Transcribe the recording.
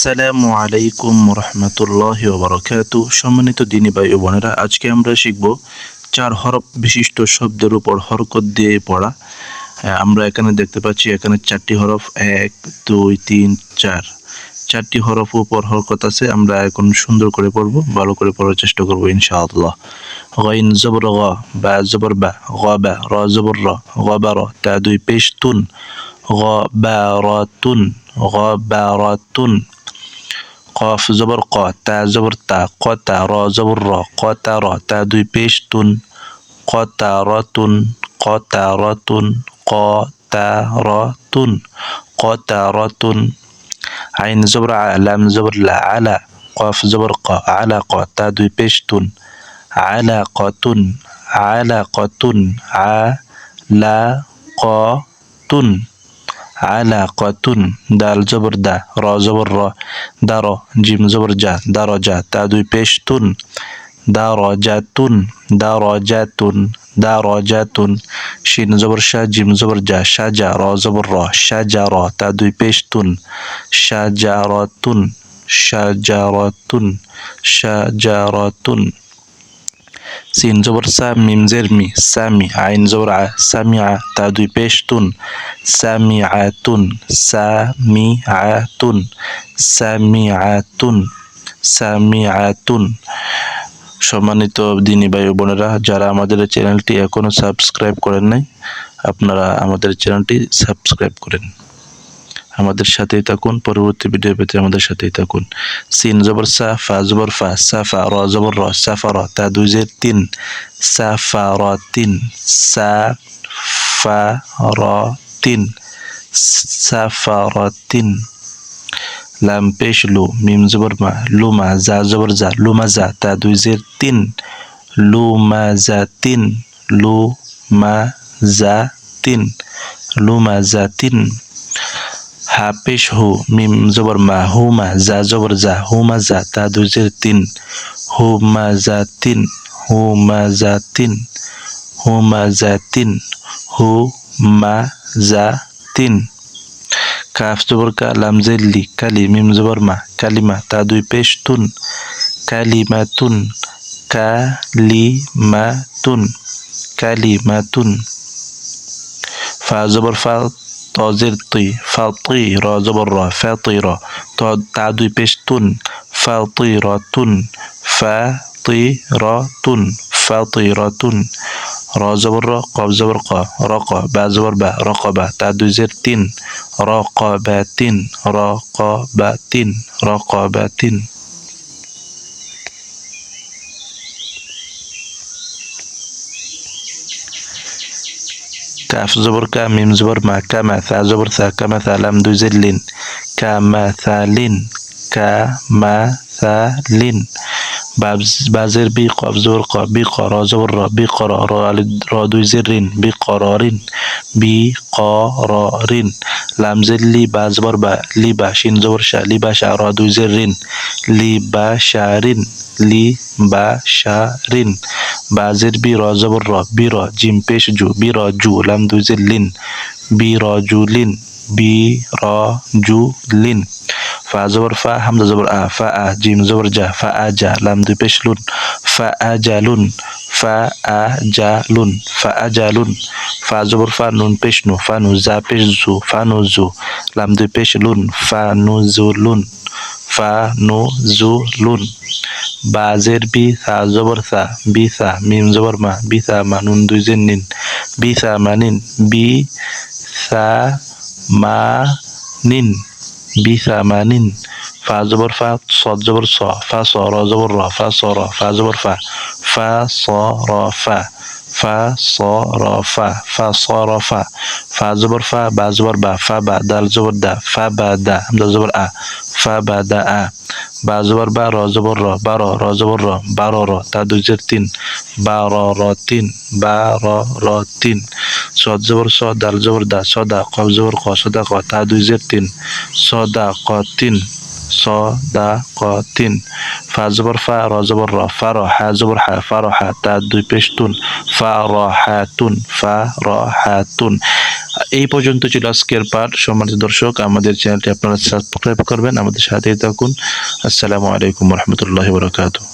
আসসালামু আলাইকুম রহমতুল্লাহি ওয়া বারাকাতুহু। সম্মানিত দিনী ভাই ও বোনেরা, আজকে আমরা শিখব 4 হরফ বিশিষ্ট শব্দের উপর হরকত দিয়ে পড়া। আমরা এখানে দেখতে পাচ্ছি এখানে 4টি হরফ 1 2 3 4 4টি হরফ উপর হরকত আছে। আমরা এখন সুন্দর করে পড়ব, ভালো করে পড়ার চেষ্টা করব ইনশাআল্লাহ। গাইন জবর গা, বা জবর বা, গাবা, রা জবর রা, গাবারা, তা দুই পেশ তুন, গাবারাতুন, গাবারাতুন। قاف زبر قا، تا زبر تا، قتا، را زبر را، قترا، تا দুই পেশ তুন, قترتن، قترتن، قترتن، قترتن. عين زبر ع، لام زبر لا، على، قاف زبر قا، علق، تا দুই পেশ তুন، علقة، علقة، علقة، علقة. দাল জবর দা, র জবর র, দার, জিম জবর জা, দারজা, তা দুই পেশ তুন, দারজাতুন, দারজাতুন, দারজাতুন. শিন জবর শা, জিম জবর জা, সাজা, র জবর র, সাজার, তা দুই পেশ তুন, সাজারাতুন, সাজারাতুন, সাজারাতুন. সিন জবর সা, মিম জের মি, সামি, আইন জবর আ, সামিআ, তা দুই পেশ তুন, সামিআতুন, সামিআতুন, সামিআতুন, সামিআতুন. সম্মানিত দিনী ভাই ও বোনেরা, যারা আমাদের চ্যানেলটি এখনো সাবস্ক্রাইব করেন নাই, আপনারা আমাদের চ্যানেলটি সাবস্ক্রাইব করেন, আমাদের সাথেই থাকুন। পরবর্তী ভিডিও পেতে আমাদের সাথেই থাকুন। সিন জবর সা, ফা জবর ফা, সাফা, র জবর র, সাফারা, তা দুই জের তিন, সাফারাতিন, সাফারাতিন, সাফারাতিন. লাম পেশ লু, মিম জবর মা, লুমা, জা জবর জা, লুমাজা, তা দুই জের তিন, লুমাজাতিন, লুমাজাতিন, লুমাজাতিন. হা পেশ হু, মিম জবর মা, হুমা, জা জবর জা, হুমাজা, তা দুই জের তিন, হুমাজাতিন, হুমাজাতিন, হুমাজাতিন, হুমাজাতিন. কাফ জবর কা, লাম জের লি, কালি, মিম জবর মা, কালিমা, তা দুই পেশ তুন, কালিমাতুন, কালিমাতুন, কালিমাতুন. ফা জবর ফা, ত জের তুই, ফাতি, র জবর র, ফাতিরা, তা দুই পেশ তুন, ফাতিরাতুন, ফাতিরাতুন, ফাতিরাতুন. র জবর র, কফ জবর ক, রক, বা জবর বা, রকবা, তা দুই জের তিন, রকবাতিন, রকবাতিন, রকবাতিন. কাফ জবর কা, মিম জবর মা, কামা, সা জবর সা, কামাসা, লাম দুই জের লিন, কামাসালিন, কামাসালিন. বাজের বি, কফ জবর ক, বি ক, র জবর র, বি কর, র দুই জের রিন, বি কররিন, বি কররিন. লাম জের লি, বা জবর বা, লিবা, শিন জবর শা, লিবাশা, র দুই জের রিন, লিবাশারিন, লিবাশারিন. বাজের বি, র জবর র, বির, জিম পেশ জু, বির জু, লাম দুই জের লিন, বিরজুলিন, বিরজুলিন. ফা জবর ফা, হামজা জবর আ, ফা আ, জিম জবর জা, ফা আ জা, লাম দুই পেশ লুন, ফা আ জালুন, ফা আ জালুন, ফা আ জালুন. ফা জবর ফা, নুন পেশ নু, ফা নু, জা পেশ জু, ফা নু জু, লাম দুই পেশ লুন, ফা নু জুলুন, ফা নু জুলুন. বাজের বি, সা জবর সা, বিসা, মিম জবর মা, বিসা মা, নুন দুই জের নিন, বিসা মানিন, বিসা মানিন, বিসা মানিন. ফা জবর ফা, সদ জবর স, ফা স, র জবর র, ফা স র, ফা জবর ফা, ফা স র ফা, ফা স র ফা, ফা স র ফা. ফা জবর ফা, বা জবর বা, ফা বা, দাল জবর দা, ফা বা দা, হামজা জবর আ, ফা বা দা আ. বা জবর বা, র জবর র, বার, র জবর র, বার র, তা দুই জের তিন, বার র তিন, বার র তিন. সদ জবর স, দাল জবর দা, সদা, কফ জবর ক, সদা ক, তা দুই জের তিন, সদা ক তিন, সদা ক তিন. ফা জবর ফা, র জবর র, ফা র, হা জবর হা, ফা র হা, তা দুই পেশ তুন, ফা র হাতুন, ফা র হাতুন. এই পর্যন্ত ছিল আজকের পাঠ। সম্মানিত দর্শক, আমাদের চ্যানেলটি আপনারা সাবস্ক্রাইব করবেন, আমাদের সাথেই থাকুন। আসসালামু আলাইকুম ওয়া রাহমাতুল্লাহি ওয়া বারাকাতুহু।